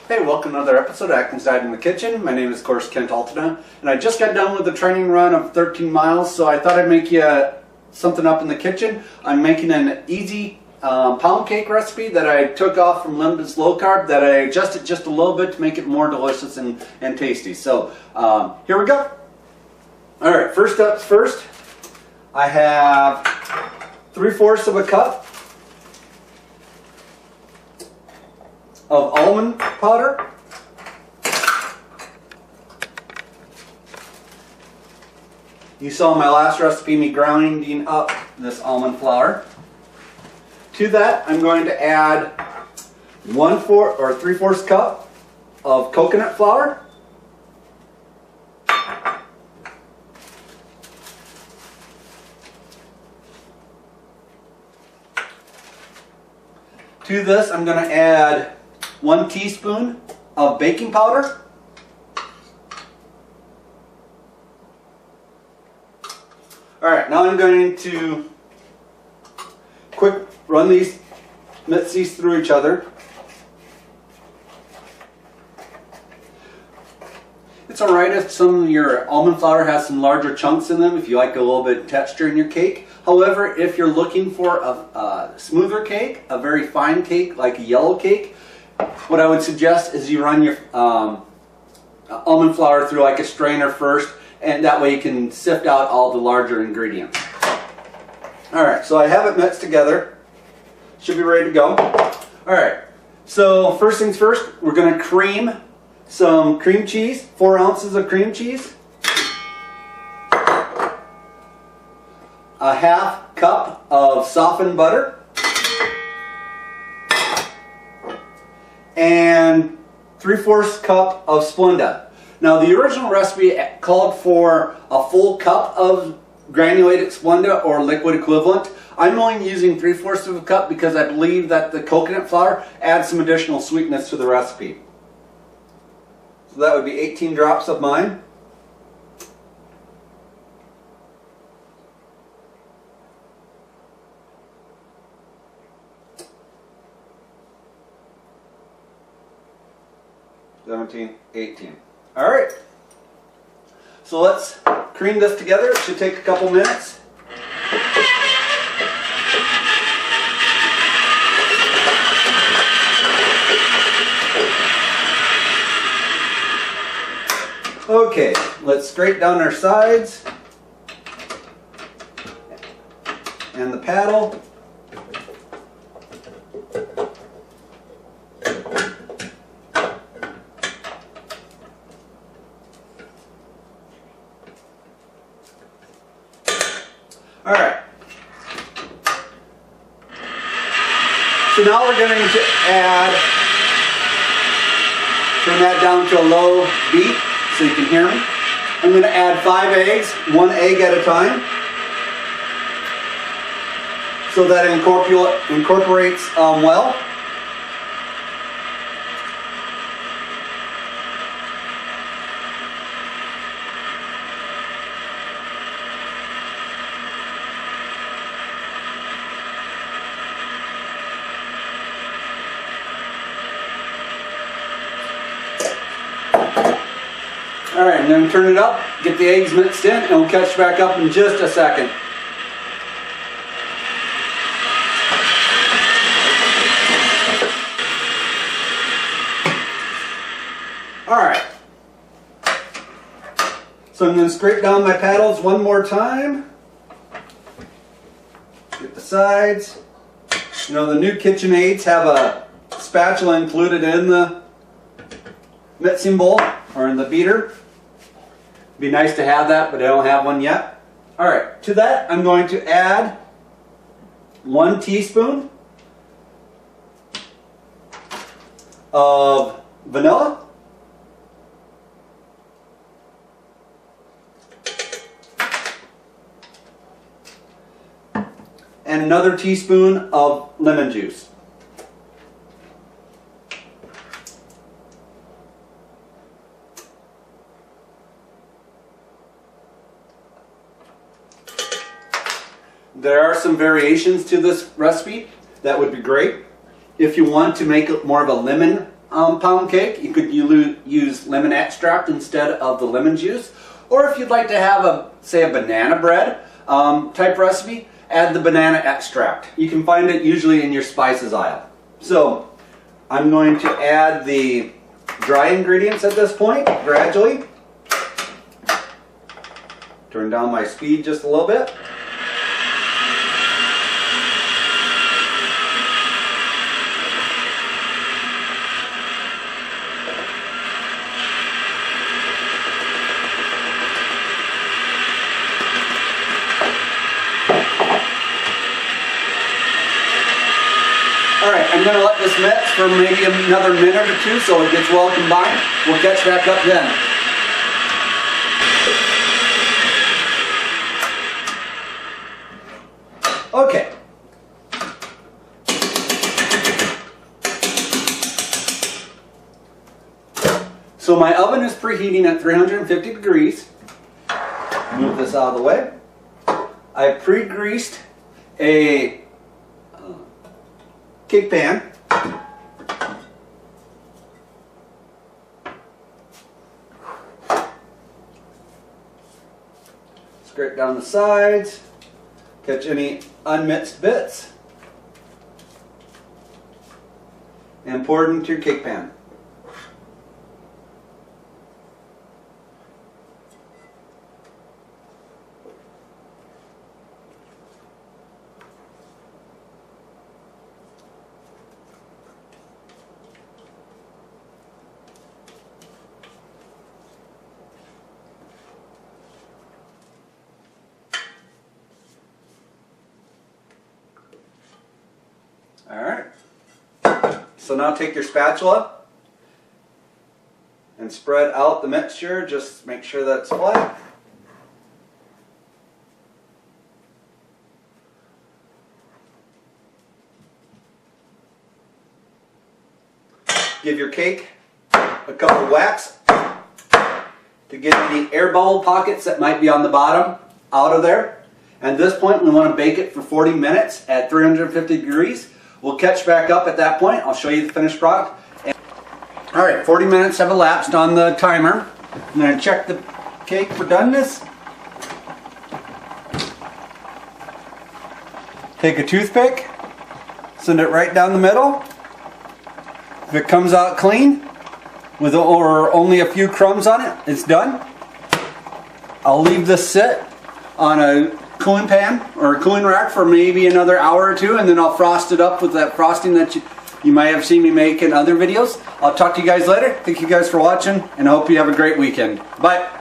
Hey, welcome to another episode of Atkins Diet in the Kitchen. My name is, of course, Kent Altena, and I just got done with a training run of 13 miles, so I thought I'd make you something up in the kitchen. I'm making an easy pound cake recipe that I took off from Linda's Low Carb that I adjusted just a little bit to make it more delicious and tasty. So here we go. All right, first up first, I have 3/4 of a cup of almond powder. You saw in my last recipe me grinding up this almond flour. To that, I'm going to add 1/4 or 3/4 cup of coconut flour. To this, I'm going to add 1 teaspoon of baking powder. Alright, now I'm going to mix these through each other. It's alright if some of your almond flour has some larger chunks in them, if you like a little bit of texture in your cake. However, if you're looking for a smoother cake, a very fine cake like a yellow cake, what I would suggest is you run your almond flour through like a strainer first, and that way you can sift out all the larger ingredients. Alright, so I have it mixed together. Should be ready to go. Alright, so first things first, we're going to cream some cream cheese, 4 ounces of cream cheese, a 1/2 cup of softened butter, and 3/4 cup of Splenda. Now the original recipe called for a full cup of granulated Splenda or liquid equivalent. I'm only using 3/4 of a cup because I believe that the coconut flour adds some additional sweetness to the recipe. So that would be 18 drops of mine. $17, $18. All right. So let's cream this together. It should take a couple minutes. Okay, let's scrape down our sides and the paddle. Alright, so now we're going to turn that down to a low beat so you can hear me. I'm going to add 5 eggs, 1 egg at a time, so that it incorporates well. Alright, I'm going to turn it up, get the eggs mixed in, and we'll catch back up in just a second. Alright, so I'm going to scrape down my paddles one more time. Get the sides. You know, the new KitchenAids have a spatula included in the mixing bowl or in the beater. Be nice to have that, but I don't have one yet. Alright, to that I'm going to add 1 teaspoon of vanilla, and another teaspoon of lemon juice. There are some variations to this recipe that would be great. If you want to make it more of a lemon pound cake, you could use lemon extract instead of the lemon juice. Or if you'd like to have a, say, a banana bread type recipe, add the banana extract. You can find it usually in your spices aisle. So I'm going to add the dry ingredients at this point, gradually. Turn down my speed just a little bit. Alright, I'm going to let this mix for maybe another minute or two so it gets well combined. We'll catch back up then. Okay. So my oven is preheating at 350 degrees. Move this out of the way. I pre-greased a cake pan. Scrape down the sides. Catch any unmixed bits. And pour it into your cake pan. Alright, so now take your spatula and spread out the mixture. Just make sure that it's flat. Give your cake a couple of whacks to get any air bubble pockets that might be on the bottom out of there. At this point, we want to bake it for 40 minutes at 350 degrees. We'll catch back up at that point. I'll show you the finished product. Alright, 40 minutes have elapsed on the timer. I'm going to check the cake for doneness. Take a toothpick, send it right down the middle. If it comes out clean, with or only a few crumbs on it, it's done. I'll leave this sit on a cooling pan or a cooling rack for maybe another hour or two, and then I'll frost it up with that frosting that you might have seen me make in other videos. I'll talk to you guys later. Thank you guys for watching, and I hope you have a great weekend. Bye.